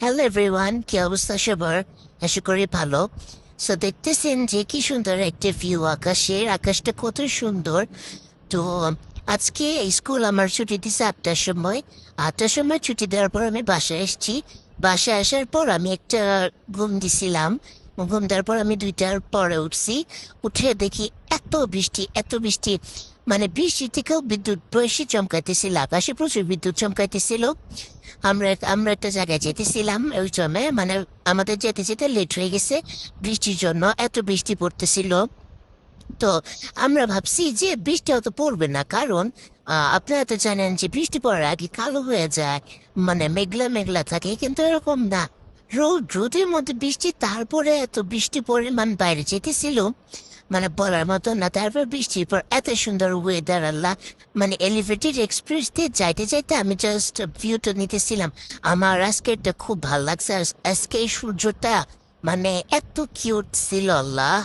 Hello everyone, কি অবস্থা সবার? আশা করি ভালো। সো দেখতেছেন যে কি সুন্দর একটা ভিউ আকাশের, আকাশটা কত সুন্দর। তো আজকে স্কুল আমার ছুটি দিছে 8টার সময়। 8টার সময় ছুটি দেওয়ার পর আমি বাসায় এসেছি। বাসায় আসার পর আমি একটা ঘুম দিছিলাম। ঘুম দেওয়ার পর আমি 2টার পরে উঠছি। উঠে দেখি এত বৃষ্টি, এত বৃষ্টি। মানে বৃষ্টি থেকেও বিদ্যুৎ বেশি চমকাইতেছিল, আকাশে প্রচুর বিদ্যুৎ চমকাইতেছিল। আমরা আমরা একটা জায়গায় যেতেছিলাম, ওই সময় মানে আমাদের যেতে যেতে লেট হয়ে গেছে বৃষ্টির জন্য, এত বৃষ্টি পড়তেছিল। তো আমরা ভাবছি যে বৃষ্টি অত পড়বে না, কারণ আপনারা তো জানেন যে বৃষ্টি পড়ার আগে কালো হয়ে যায়, মানে মেঘলা মেঘলা থাকে, কিন্তু এরকম না। রোদের মধ্যে বৃষ্টি, তারপরে এত বৃষ্টি পরিমাণ বাইরে যেতেছিল মানে বলার মতো না। তারপর বৃষ্টির পর এত সুন্দর ওয়েদার, আল্লাহ। মানে এলিভেটেড এক্সপ্রেস দিয়ে যাইতে যাইতে আমি জাস্ট ভিউটা নিতেছিলাম। আমার আজকেরটা খুব ভালো লাগছে, আর আজকে এই সূর্যটা মানে এত কিউট ছিল, আল্লাহ।